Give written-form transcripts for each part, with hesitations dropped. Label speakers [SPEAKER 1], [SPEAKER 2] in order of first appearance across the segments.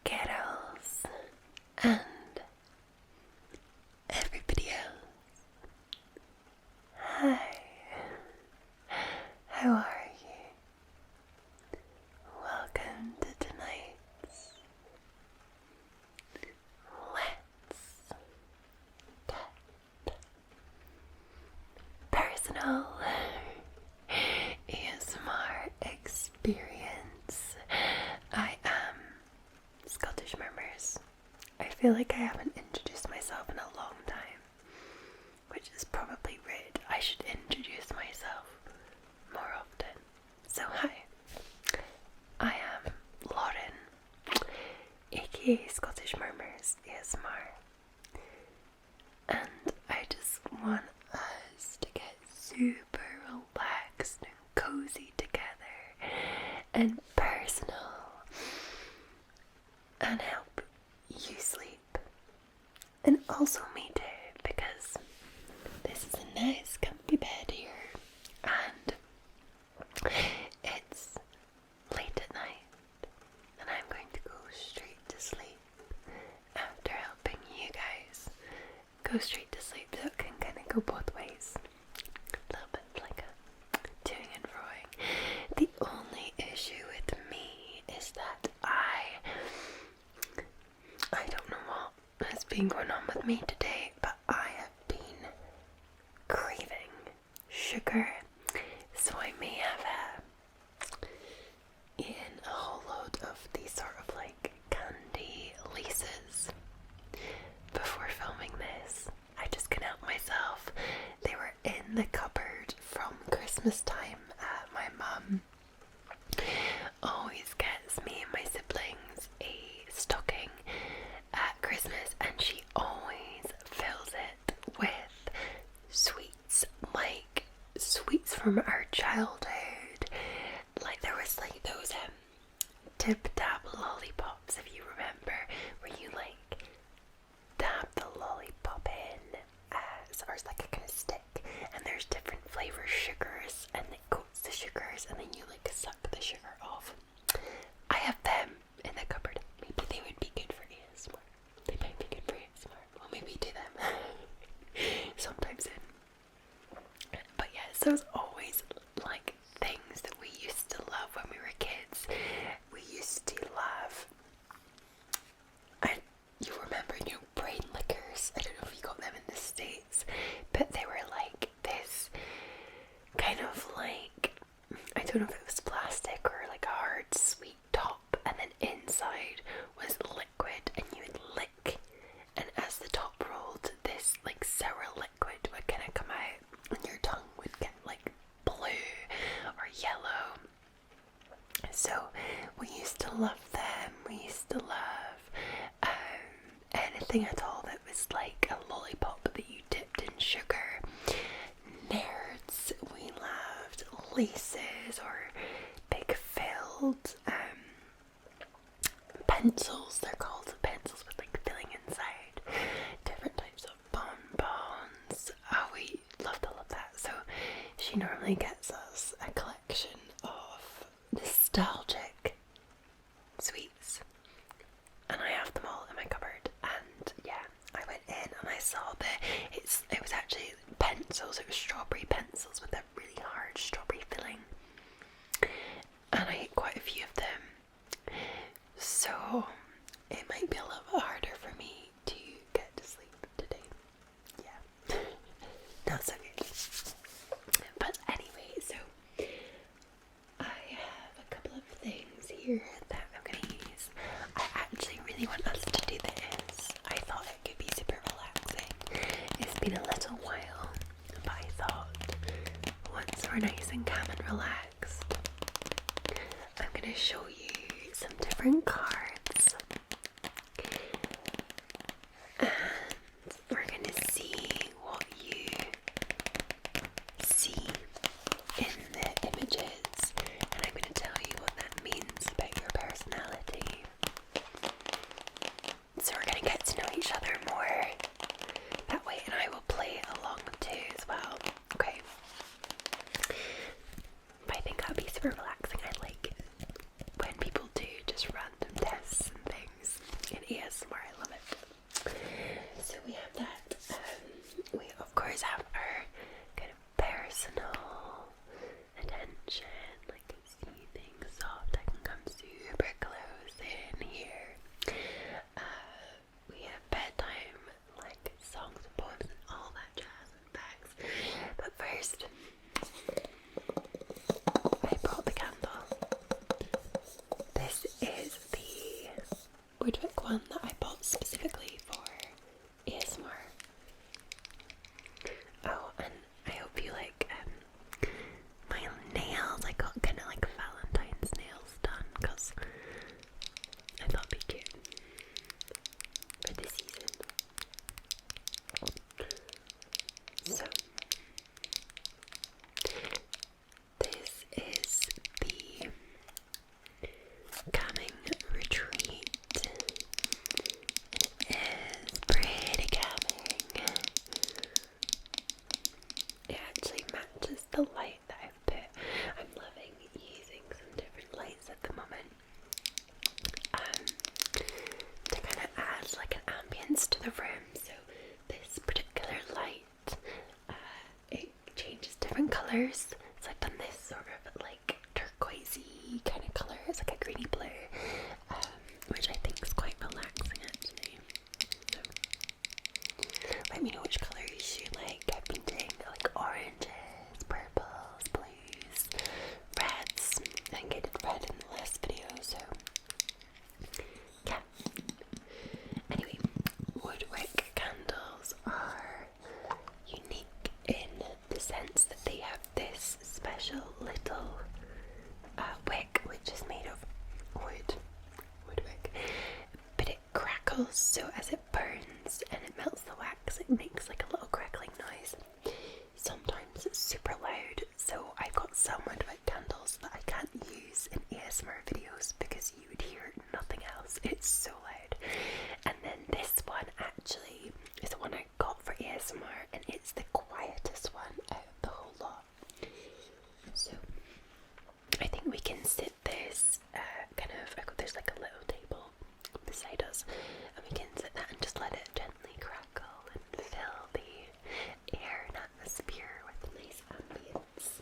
[SPEAKER 1] Skittles and everybody else. Hi, how are you? Welcome to tonight's Let's Get Personal ASMR experience. I am Scottish Murmurs. I feel like I haven't introduced myself in a long time, which is probably rude. I should introduce myself more often. So hi, I am Lauren, aka Scottish Murmurs ASMR, and I just want us to get super relaxed and cozy together and personal and help you sleep, and also me too, because this is a nice comfy bed here and it's late at night and I'm going to go straight to sleep after helping you guys go straight to sleep, so it can kind of go both ways. A little bit like a toing and froing. The only issue with me is that I don't know what has been going on with me today, but I have been craving sugar, so I may have eaten a whole load of these sort of like candy laces before filming this. I just couldn't help myself. They were in the cupboard from Christmas time. My mum always gets me and my siblings a stocking at Christmas, and she always fills it with sweets, like sweets from our childhood. Like there was like those tip tap lollipops, if you remember, where you like dab the lollipop in, or it's like a kind of stick, and there's different flavour sugars, and it coats the sugars, and then you like suck the sugar off. I have them in the cupboard. Maybe they would be good for ASMR. They might be good for ASMR. Well, maybe do them sometime soon. But yeah, so it's always like things that we used to love when we were kids. We used to love, you remember, brain liquors. I don't know if you got them in the States, but they were like this kind of like, I don't know if it was plastic or like a hard sweet top, and then inside was liquid, and you would lick, and as the top rolled, this like sour liquid would kind of come out, and your tongue would get like blue or yellow. So we used to love them. We used to love anything at all that was like a lollipop that you dipped in sugar. Nerds, we loved laces or big filled pencils. They're called pencils with like filling inside. Different types of bonbons. Oh, we loved all of that. So she normally gets us a collection of nostalgic sweets, and I have them all in my cupboard. And yeah, I went in and I saw that it was actually pencils. It was strawberry pencils with a really hard strawberry filling, and I ate quite a few of them, so it might be a little bit harder for me to get to sleep today. Yeah, not so good. But anyway, so I have a couple of things here that I'm going to use. I actually really want us to do this. I thought it could be super relaxing. It's been a little while, but I thought once we're nice and calm and relaxed, I'm going to show you some different cards, and we're going to see what you see in the images, and I'm going to tell you what that means about your personality. So we're going to get to know each other more that way, and I will play along too as well. Okay. But I think that'd be super relaxing. I like when people do just random tests and things. woodwick one that I bought specifically for ASMR. Oh, and I hope you like my nails. I got kind of like Valentine's nails done because I thought it'd be cute for this season. So this is the calming retreat. It is pretty calming. It actually matches the light that I've put. I'm loving using some different lights at the moment to kind of add like an ambience to the room. So this particular light, it changes different colours. So I've done this sort of like turquoisey kind of colour. It's like a greeny blue, which I think is quite relaxing actually. So let me know which colours you like. I've been doing like oranges, purples, blues, reds. I think I did red in the last video, so yeah. Anyway, woodwick candles are unique in the sense that they have this special little wick which is made of woodwick, but it crackles, so as it burns and it melts the wax, it makes like a little crackling noise. Sometimes it's super loud, so I've got some woodwick candles that I can't use in ASMR videos because you would hear nothing else. It's so loud. And then this one actually is the one I got for ASMR, and it's the quietest one out of the whole lot. So I think we can sit this there's like a little table beside us, and we can sit that and just let it gently crackle and fill the air and atmosphere with nice ambience.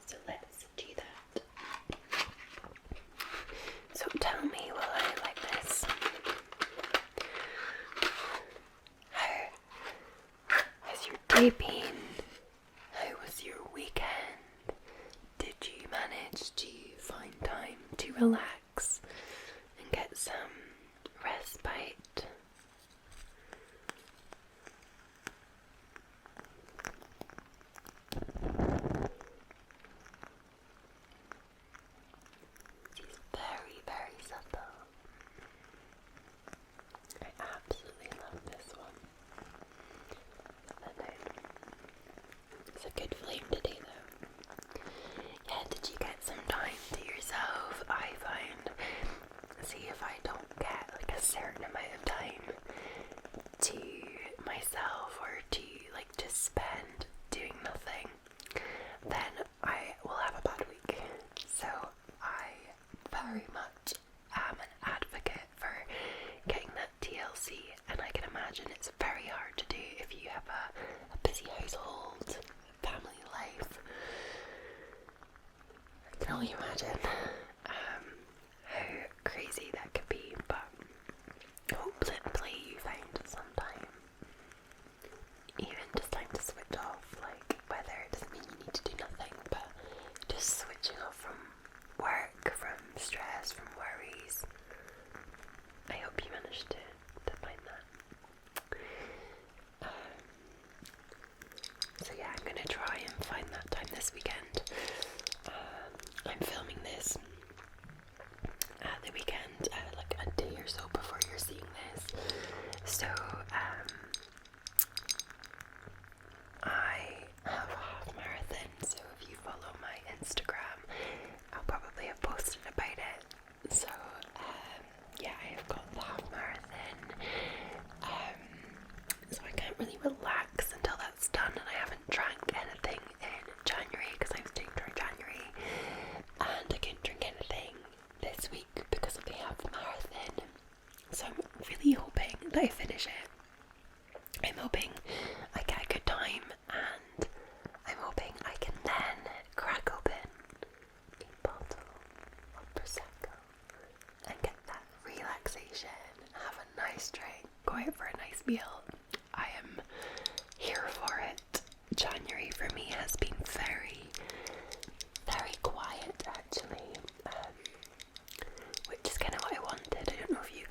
[SPEAKER 1] So let's do that. So tell me, will I like this? How has your day been? How was your weekend? Did you manage to find time to relax and get some respite? She's very, very subtle. I absolutely love this one. It's a good flame today though. Yeah, did you get some time to yourself? I find, see if I don't get like a certain amount of time to myself or to like just spend doing nothing, then I will have a bad week. So I very much am an advocate for getting that TLC, and I can imagine it's very hard to do if you have a busy household, family life. I can only imagine how crazy that could be, but hopefully you find some time, even just time to switch off, like whether it doesn't mean you need to do nothing, but just switching off from work, from stress, from worries. I hope you managed to find that. So yeah, I'm gonna try and find that time this weekend. I'm filming this at the weekend, like a day or so before you're seeing this. So I have a half marathon, so if you follow my Instagram, I'll probably have posted about it. So yeah, I have got the half marathon. So I can't really relax until that's done, and I haven't drank anything in January because I was doing during January, and I couldn't drink anything this week because of the half marathon. So I'm really hoping that I finish it. I'm hoping I get a good time, and I'm hoping I can then crack open a bottle of Prosecco and get that relaxation, have a nice drink, go out for a nice meal. I am here for it. January for me has been very, very quiet actually, which is kind of what I wanted. I don't know if you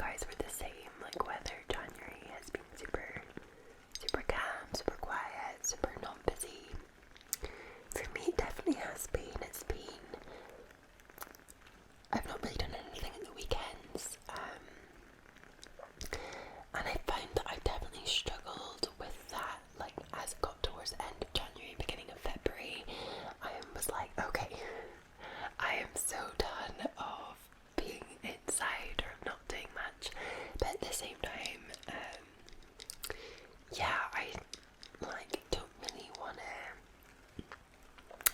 [SPEAKER 1] the same time, yeah, I don't really want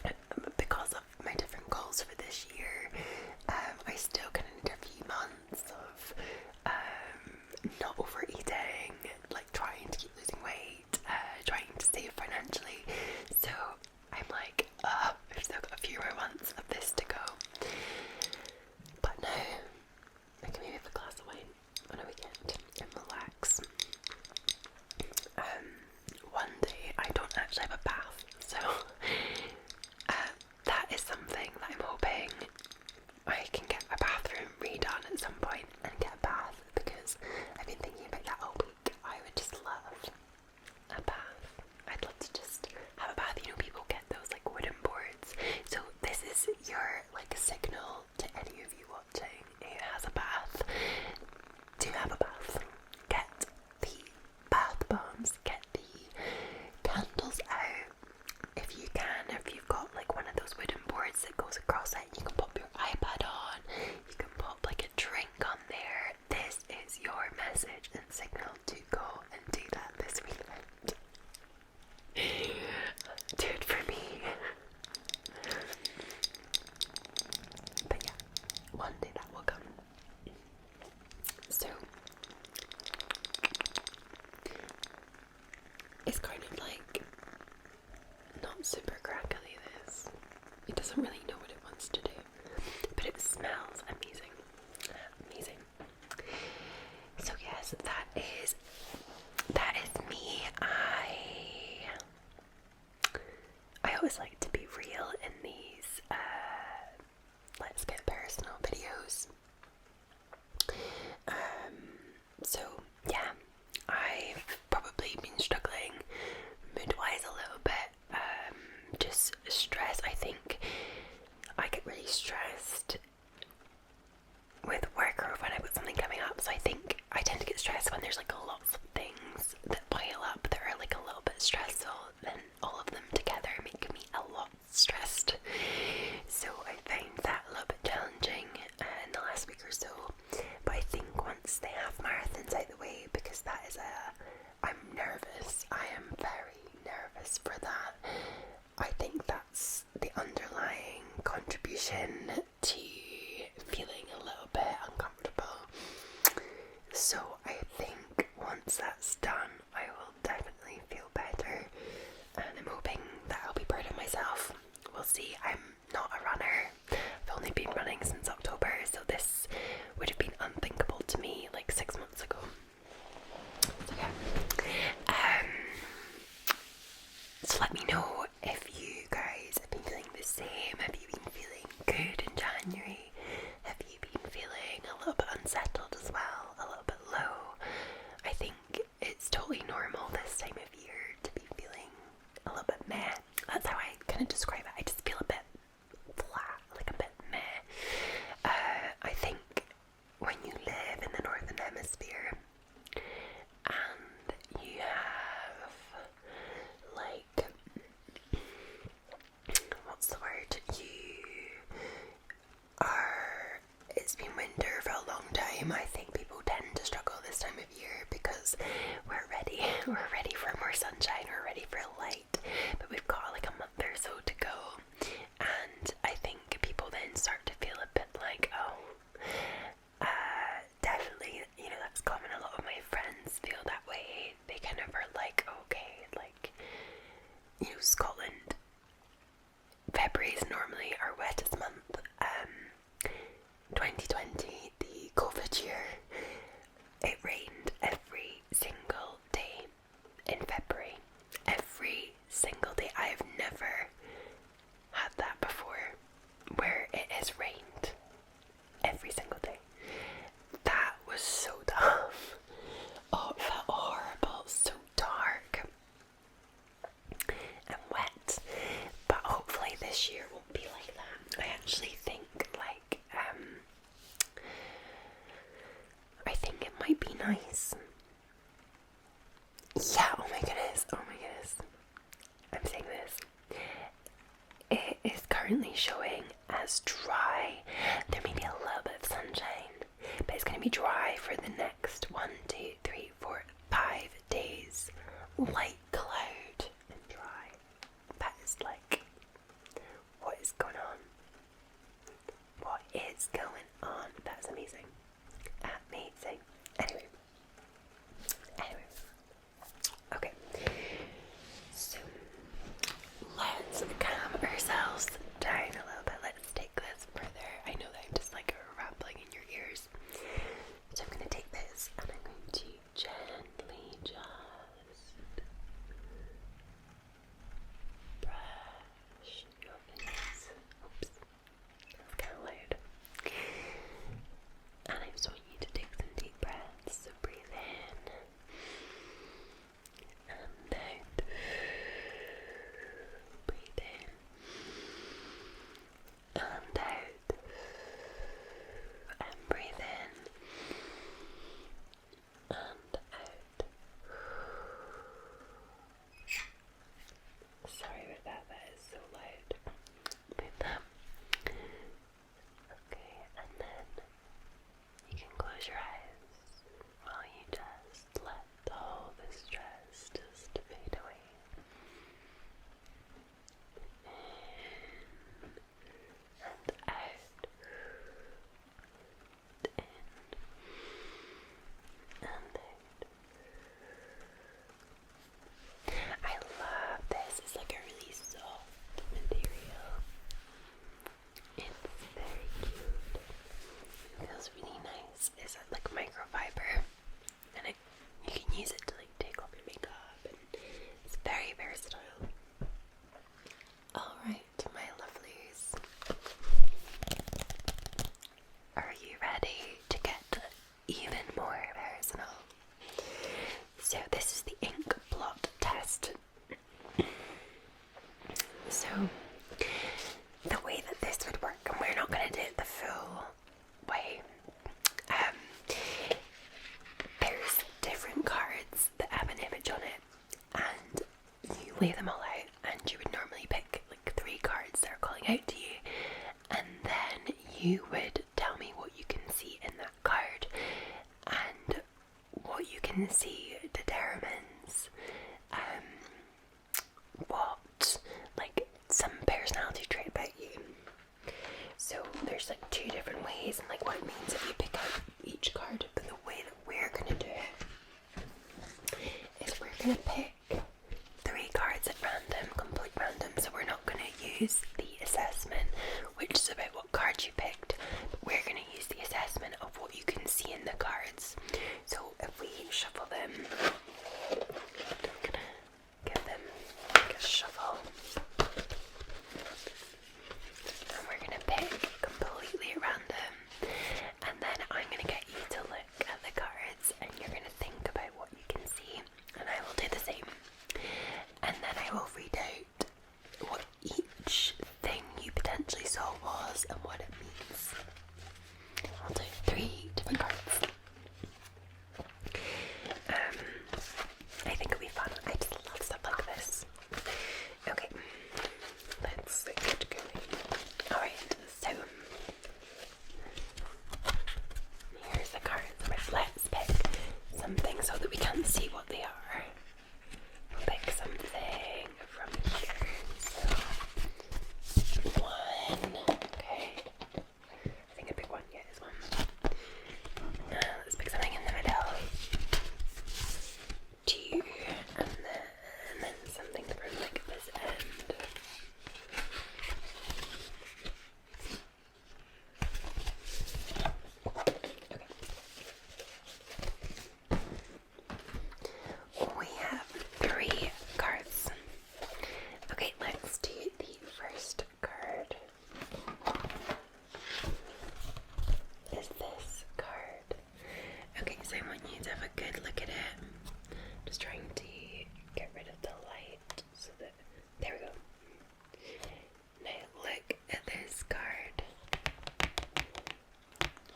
[SPEAKER 1] to, because of my different goals for this year. I still kind of need a few months of not overeating, like trying to keep losing weight, trying to save financially. So I'm like, I've still got a few more months of this to go. But now I can maybe have a glass of wine on a weekend and relax. One day I don't actually have a bath, so that is something that I'm hoping I can get a bathroom redone at some point and get a bath, because I've been thinking about that all week. I would just love a bath. I'd love to just have a bath. You know, people get those like wooden boards. So this is your like signal to any of you watching who has a bath. Do have a bath. Get the bath bombs. Get the candles out. If you can, if you've got like one of those wooden boards that goes across it, you can pop your iPad on, you can pop like a drink on there. This is your message and signal to go and do that this weekend. Do it for me. But yeah, one day that will come. So it's kind of like not super crackly, this. It doesn't really know what it wants to do, but it smells amazing. Amazing. So yes, that is me. I always like to be real in these let's get personal videos. So yeah, I've probably been struggling mood-wise a little bit. Just stress. I think I get really stressed with work or when I've got something coming up. So I think I tend to get stressed when there's like lots of things that pile up that are like a little bit stressful, and all of them together make me a lot stressed. So I find that a little bit challenging in the last week or so. But I think once they have marathons out the way, because that is I'm nervous. I am very nervous for that. I think that's the underlying contribution to feeling a little bit uncomfortable. So I think once that's done, I will definitely feel better, and I'm hoping that I'll be proud of myself. We'll see. I'm not a runner. I've only been running since October, so this would have been unthinkable to me like 6 months ago. So yeah. So let me know if you guys have been feeling the same. Have you been feeling good in January? Have you been feeling a little bit unsettled as well? A little bit low? I think it's totally normal this time of year to be feeling a little bit meh. That's how I kind of describe it. I just feel a bit flat, like a bit meh. I think when you live in the Northern Hemisphere and you have like, what's the word? It's been winter for a long time. I think people tend to struggle this time of year because we're ready. We're ready for more sunshine. We're ready for light. But we've got like a month or so to go. And I think people then start to feel a bit like, definitely, you know, that's common. A lot of my friends feel that way. They kind of are like, okay, like, you know, Scotland, February is normally our wettest month. 2020, the COVID year, it rained every single day in February. Every single day. I have never had that before, where it has rained every single day. That was so tough. Oh, it felt horrible, so dark and wet. But hopefully this year won't be like that. I actually think I think it might be nice. Yeah, oh my goodness. I'm saying this. It is currently showing as dry. There may be a little bit of sunshine, but it's going to be dry for the next 1 5 days. Light cloud and dry. That is like, what is going on? What is going on? That's amazing. Amazing. Anyway. Okay. So, let's calm ourselves down a little bit. Let's take this further. I know that I'm just like rambling in your ears. So I'm going to take this and I'm going to gently just brush your face. Oops, that's kind of loud. And I just want you to take some deep breaths. So breathe in and out. Breathe in and out. And breathe in and out. Sorry about that, that is so loud. Move that. Okay, and then you can close your eyes while you just let all the stress just fade away. In and out. In and out. I love this. It's like a really soft material. It's very cute. It feels really nice. It's like microfiber, and you can use it to like take off your makeup, and it's very versatile. Alright, my lovelies. Are you ready to get even more personal? So this is the inkblot test. So the way that this would work, and we're not going to do it the full way, there's different cards that have an image on it, and you lay them all out, and you would normally pick like 3 cards that are calling out to you, and then you would tell me what you can see in that card, and what you can see determines what, like, some personality trait about you. So there's like 2 different ways, and like what it means if you pick out each card, but the way that we're going to do it is we're going to pick 3 cards at random, complete random, so we're not going to use the assessment, which is about what cards you picked, but we're going to use the assessment of what you can see in the cards. So if we shuffle them, I'm going to give them like a shuffle, and we're going to pick completely at random, and then I'm going to get you to look at the cards, and you're going to think about what you can see, and I will do the same, and then I will read out what each thing you potentially saw was and what it means. I'll do 3 different cards. I think it'll be fun. I just love stuff like this. Okay, let's get going. Alright, so here's the cards. Let's pick something so that we can see what they are. We'll pick something from here. So 1. Okay. I think I picked 1. Yeah, it's 1. Let's pick something in the middle. 2, and then something from like this end. Okay. We have 3 cards. Okay, let's do the first card. Is this card? Okay, so I want you to have a good look at it. Just trying to get rid of the light so that, there we go. Now look at this card,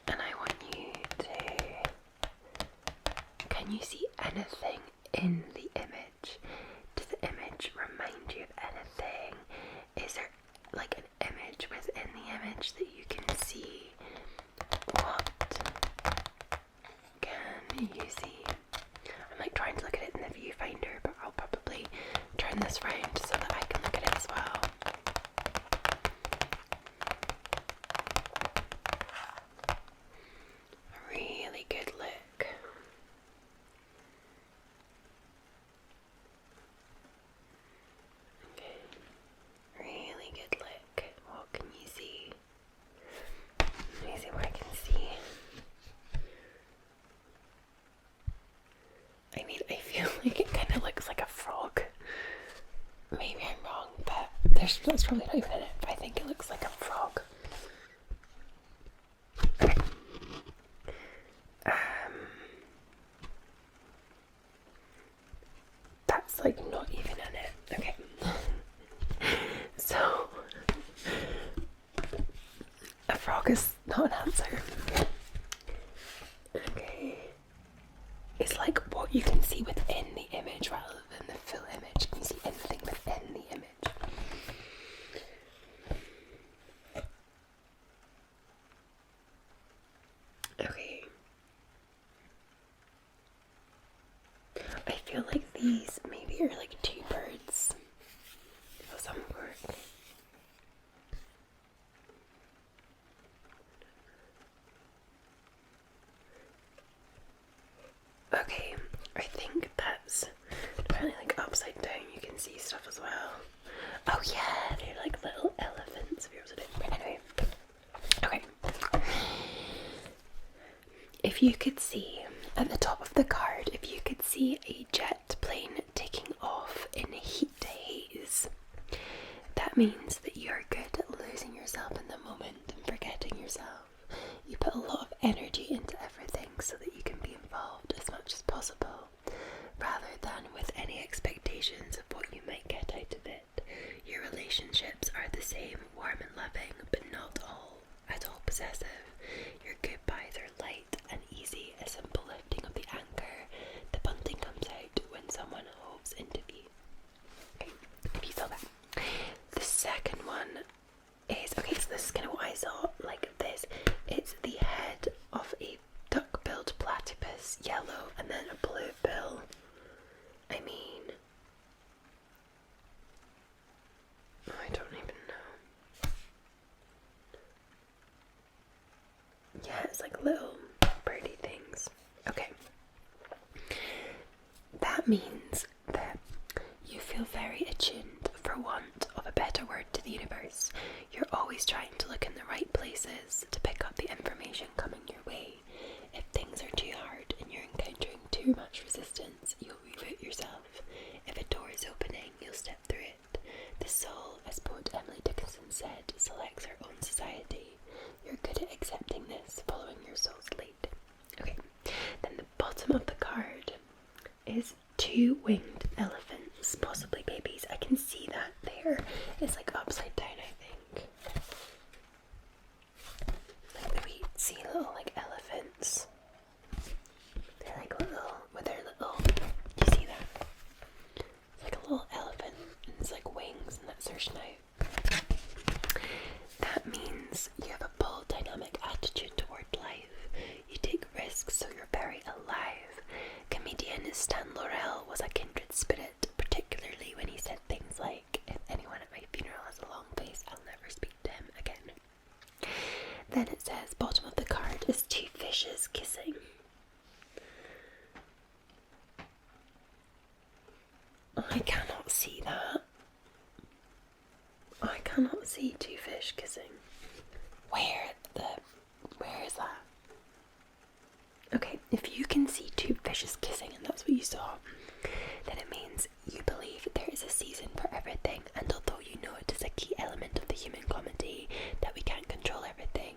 [SPEAKER 1] and I want you to, can you see anything in the image? Does the image remind you of anything? Is there like an image within the image that you can see? What can You see, I'm like trying to look at it in the viewfinder, but I'll probably turn this round so that I can look at it as well. A really good look. Okay, really good look. What can you see? Let me see what I can see. I mean, I feel like it kind of looks like a frog. Maybe I'm wrong, but that's probably not even in it, but I think it looks like a frog. Okay. That's like not even in it. Okay. So, a frog is not an answer. Okay. It's like what you can see within the image rather than the full image. Can you see anything within the image? Okay. I feel like these maybe are like two birds of some sort. Okay, I think that's apparently like upside down you can see stuff as well. Oh yeah, they're like little elephants. If you're able to do it. But anyway. Okay. If you could see at the top of the card, if you could see a jet plane taking off in a heat haze, that means that you're good at losing yourself in the moment and forgetting yourself. You put a lot of energy into everything so that you can be involved as much as possible, rather than with any expectations of what you might get out of it. Your relationships are the same, warm and loving, but not at all possessive. Your goodbyes are light and easy, a simple lifting of the anchor. The bunting comes out when someone hoves into view. Okay, if you saw that. The second one is, okay, so this is kind of what I saw, like this. It's the head of a duck-billed platypus, yellow, and then a blue bill. I mean, I don't even know. Yeah, it's like little birdie things. Okay. That means that you feel very attuned, for want of a better word, to the universe. You're always trying to look in the right places to pick up the information coming your way. If things are too hard and you're encountering too much resistance, you'll reboot yourself. If a door is opening, you'll step through it. The soul, as poet Emily Dickinson said, selects her own society. You're good at accepting this, following your soul's lead. Okay, then the bottom of the card is two winged elephants, possibly babies. I can see that there. It's like upside down, I think. Like we see little like elephants. They're like little, with their little, you see that? It's like a little elephant, and it's like wings, and that's their snout. That means you have a bold, dynamic attitude toward life. You take risks, so you're very alive. Comedian Stan Laurel was a kindred spirit, particularly when he said things like, "If anyone at my funeral has a long face, I'll never speak to him again." Then it says, bottom of the card is two fishes kissing. I cannot see that. I cannot see two fish kissing. Where is that? Okay, if you can see two fishes kissing and that's what you saw, then it means you believe there is a season for everything, and although you know it is a key element of the human comedy that we can't control everything,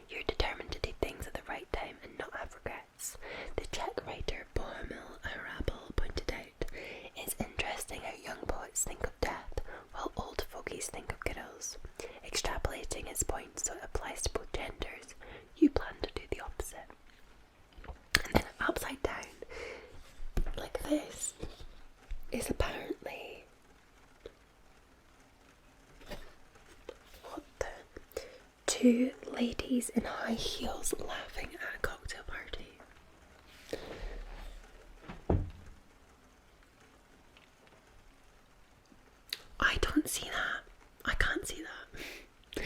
[SPEAKER 1] you're determined to do things at the right time and not have regrets. The Czech writer Bohumil Hrabal pointed out, it's interesting how young poets think of death while old fogies think of girls. Extrapolating his point so it applies to both genders, you plan to do the opposite. And then upside down, like this, is apparently what the two ladies in high heels laughing at a cocktail party. can't see that. I can't see that.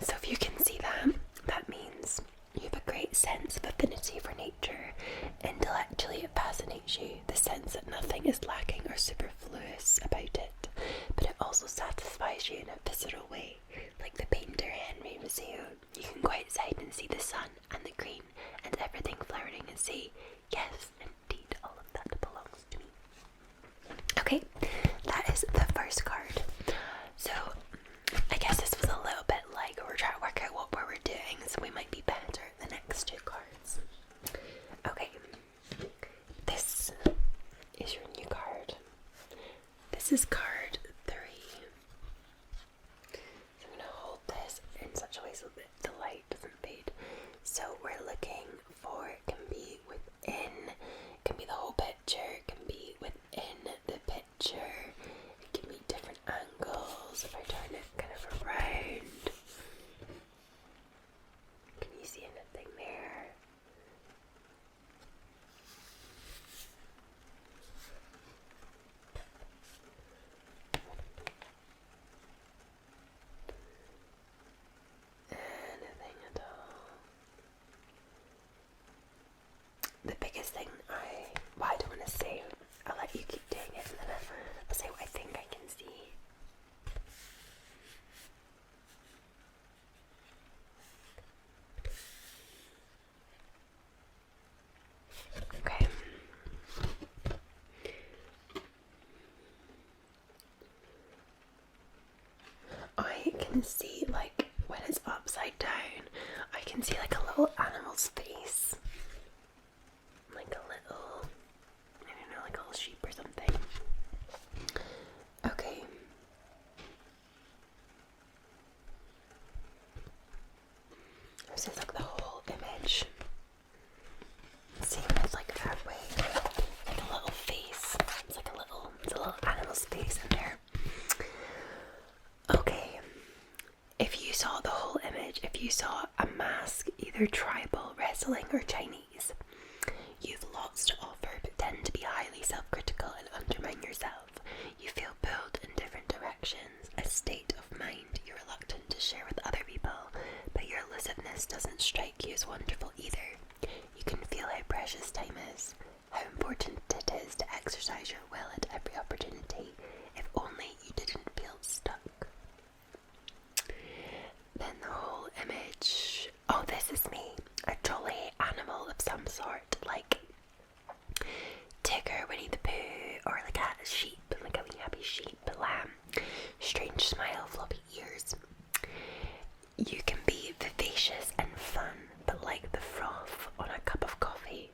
[SPEAKER 1] So if you can see that, that means you have a great sense of affinity for nature. Intellectually, it fascinates you, the sense that nothing is lacking or superfluous about it, but it also satisfies you in a visceral way. Like the painter Henry Museo, you can go outside and see the sun and the green and everything flowering and say, yes, indeed, all of that belongs to me. Okay, that is the first card. So I guess this was a little bit like we're trying to work out what we were doing, so we might be better at the next two cards. Okay, this is your new card. This is card 3. So I'm going to hold this in such a way so that the light doesn't fade. So we're looking for, it can be within, it can be the whole picture, it can be within the picture, it can be different angles. If I turn it kind of around, can you see anything there? Anything at all? The biggest thing I don't want to say, I'll let you keep doing it and then I'll say what I think I can see. Okay. I can see, like, when it's upside down, I can see like a little animal's face. Like a little, I don't know, like a little sheep or something. Okay. This is like the whole image. Same as like that way. Like a little face. It's like a little animal's face in there. Okay. If you saw the whole image, if you saw a mask, either tribal, wrestling, or Chinese, you've lots to offer but tend to be highly self-critical and undermine yourself. You feel pulled in different directions, a state of mind you're reluctant to share with other people, but your elusiveness doesn't strike you as wonderful either. You can feel how precious time is, how important it is to exercise your will at every opportunity, if only you didn't feel stuck. Then the whole image, oh, this is me, a jolly animal of some sort, like Tigger, Winnie the Pooh, or like a sheep, like a wee happy sheep, lamb, strange smile, floppy ears. You can be vivacious and fun, but like the froth on a cup of coffee.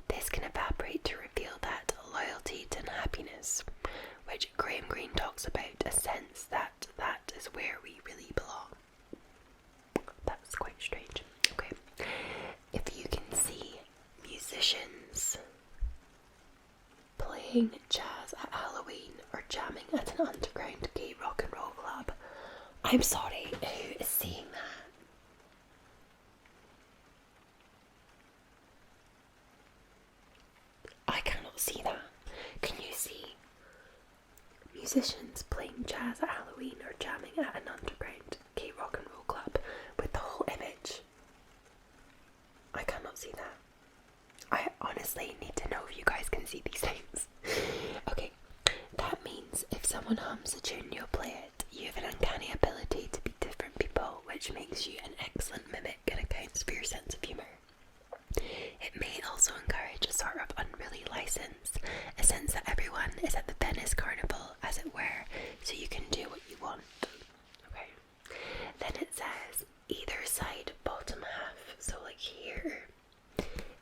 [SPEAKER 1] This can evaporate to reveal that loyalty to happiness, which Graham Greene talks about, a sense that that is where we really belong. That's quite strange. Okay. If you can see musicians playing jazz at Halloween or jamming at an underground gay rock and roll club, I'm sorry, who is seeing that? I cannot see that. Can you see musicians playing jazz at Halloween or jamming at an underground gay rock and roll club with the whole image? I cannot see that. I honestly need to know if you guys can see these things. Okay, that means if someone hums a tune, you'll play it. You have an uncanny ability to be different people, which makes you an excellent mimic and accounts for your sense of humour. It may also encourage a sort of unruly license, a sense that everyone is at the Venice Carnival, as it were, so you can do what you want. Okay. Then it says either side bottom half, so like here,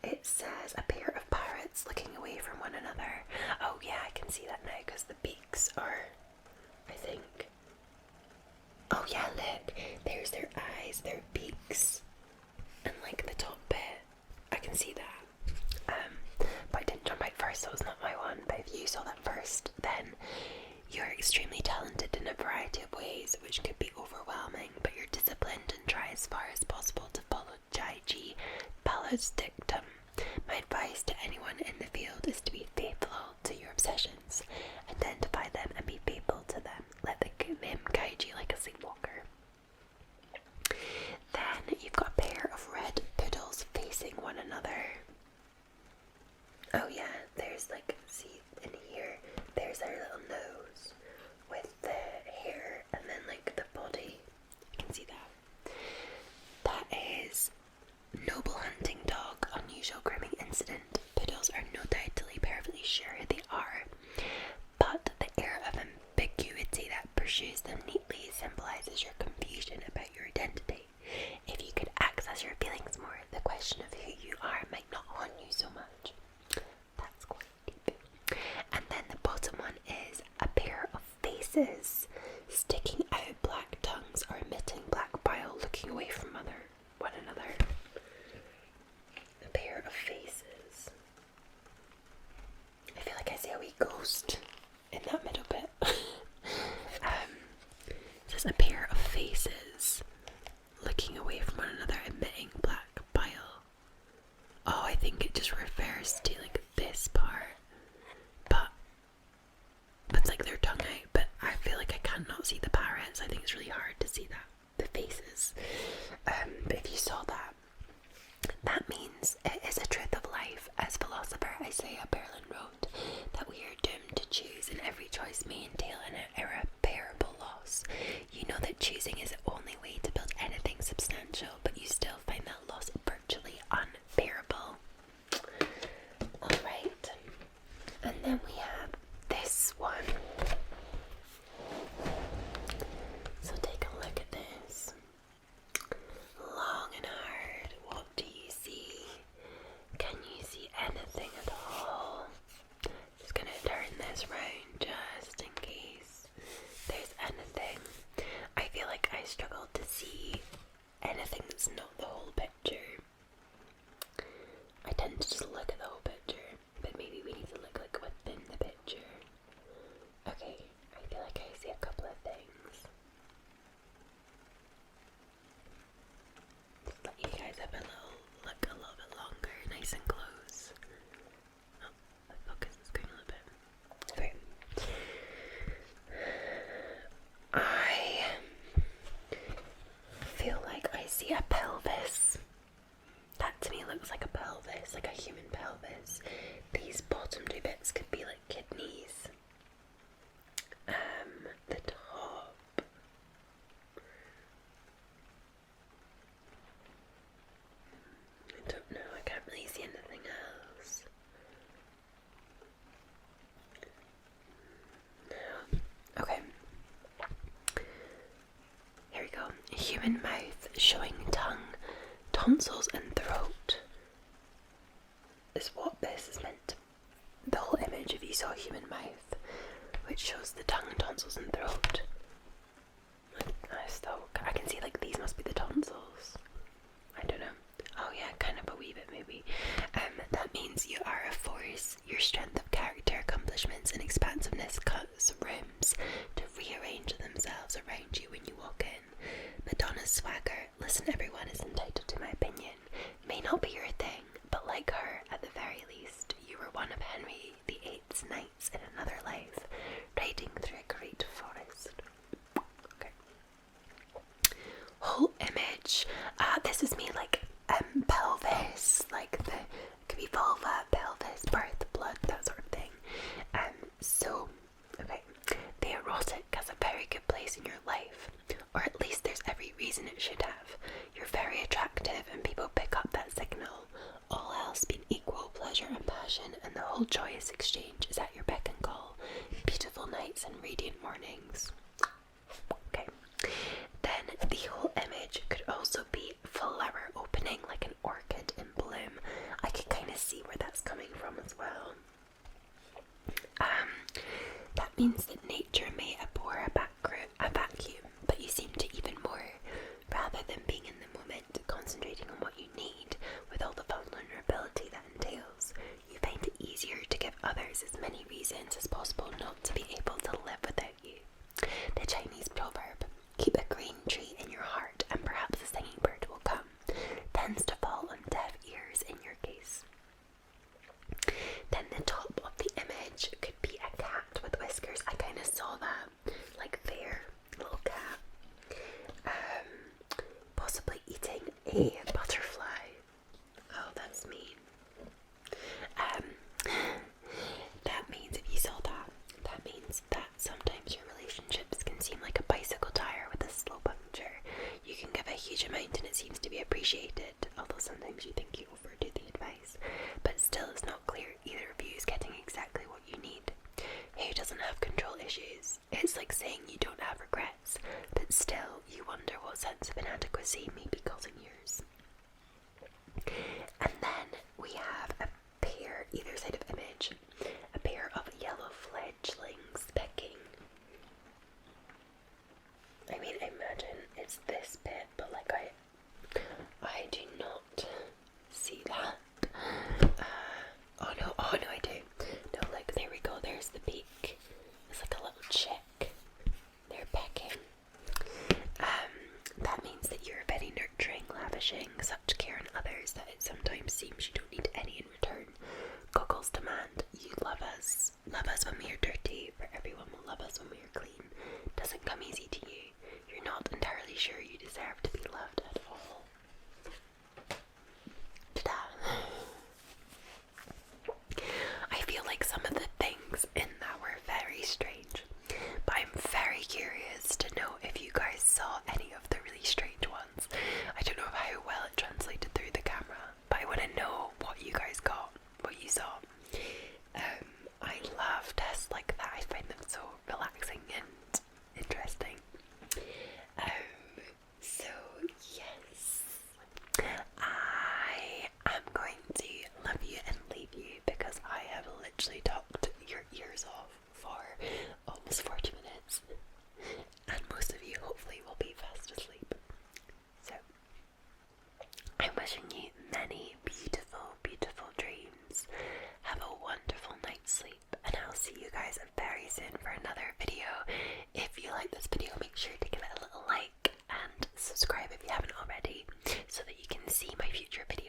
[SPEAKER 1] it says a pair of parrots looking away from one another. Oh yeah, I can see that now because the beaks are, I think. Oh yeah, look, there's their eyes, their beaks, and like the top bit. I can see that. But I didn't jump out first, so it's not my one. But if you saw that first, then you're extremely talented in a variety of ways, which could be overwhelming, but you're disciplined and try as far as possible to follow J.G. Ballard's dictum. My advice to anyone in the field is to be faithful to your obsessions. Identify them and be faithful to them. Let them Oh yeah, there's like, see in here, there's our little nose with the hair and then like the body. You can see that. That is noble hunting dog, unusual grooming incident. Poodles are no doubtedly perfectly sure who they are, but the air of ambiguity that pursues them neatly symbolises your confusion about your identity. If you could access your feelings more, the question of who you are might not haunt you so much. That's quite deep. And then the bottom one is a pair of faces sticking out black tongues or emitting black bile, looking away from one another. A pair of faces. I feel like I see a wee ghost in that middle bit. Just a pair of faces looking away from one another, emitting black bile. Oh, I think it just refers to like this part, but it's like their tongue out. But I feel like I cannot see the parrots. I think it's really hard to see that, the faces. But if you saw that, that means it is a truth of life. As philosopher Isaiah Berlin wrote, that we are doomed to choose, and every choice may entail an irreparable loss. You know that choosing is the only way to build anything substantial, but you still find that loss virtually unbearable. Alright, and then we have this one. So take a look at this. Long and hard. What do you see? Can you see anything at all? Just gonna turn this round just in case there's anything. I feel like I struggle to see anything that's not the whole picture. I tend to just look at the whole picture, but maybe we need to look like within the picture. Okay, I feel like I see a couple of things. Just let you guys have a little look a little bit longer, nice and close. Oh, the focus is going a little bit. Okay. I feel like I see a pelvis. That to me looks like a pelvis, like a human pelvis. These bottom two bits could be like kidneys. The top. I don't know, I can't really see anything else. No. Okay. Here we go. Human mouth showing tongue, tonsils and throat is what this is meant to. The whole image, if you saw a human mouth, which shows the tongue and tonsils and throat. I can see like these must be the tonsils. I don't know. Oh yeah, kind of a wee bit maybe. That means you are a force. Your strength of character, accomplishments and expansiveness cause rooms to rearrange themselves around you when you walk in. Madonna's swagger, listen everyone is entitled to my opinion, may not be your thing, but like her, at the very least, you were one of Henry VIII's knights in another life, riding through a great forest. Okay. Whole image. This is me like pelvis, like the could be vulva, pelvis, birth, blood, that sort of thing. So okay, the erotic has a very good place in your life, or at least there's every reason it should have. You're very attractive, and people pick up that signal. All else being equal, pleasure and passion, and the whole joyous exchange is at your beck and call. Beautiful nights and radiant mornings. Okay. Then the whole image could also be flower opening, like an orchid in bloom. I could kind of see where that's coming from as well. That means that nature may abhor a vacuum, but you seem to even more. Rather than being in the moment, concentrating on what you need, with all the vulnerability that entails, you find it easier to give others as many reasons as possible not to be able to live without you. The Chinese proverb, keep a green tree in your heart and perhaps a singing bird will come, tends to fall on deaf ears in your case. Then the top of the image could be a cat with whiskers. I kind of saw that, like there, little cat, possibly eating a butterfly. Oh, that's mean. issues. It's like saying you don't have regrets, but still you wonder what sense of inadequacy may be causing yours. And then we have a pair, either side of image, a pair of yellow fledglings pecking. I mean, imagine it's this bit, but like I do not see that. Oh no, I do. No, look, there we go, there's the beak. It's like a little chick. They're pecking. That means that you're very nurturing, lavishing such care on others that it sometimes seems you don't need any in return. Goggles demand you love us when we are dirty, for everyone will love us when we are clean. Doesn't come easy to you. You're not entirely sure you deserve to be loved at all. Ta-da! I feel like some of the things in that were very strange, but I'm very curious to know if you guys saw any of the really strange ones. I don't know how well it translated through the camera, but I want to know what you guys got, what you saw. I love tests like that. I find them so relaxing and interesting. So yes, I am going to love you and leave you because I have literally talked your ears off for almost 40 minutes, and most of you hopefully will be fast asleep. So I'm wishing you many beautiful, beautiful dreams. Have a wonderful night's sleep, and I'll see you guys very soon for another video. If you like this video, make sure to give it a little like and subscribe if you haven't already, so that you can see my future videos.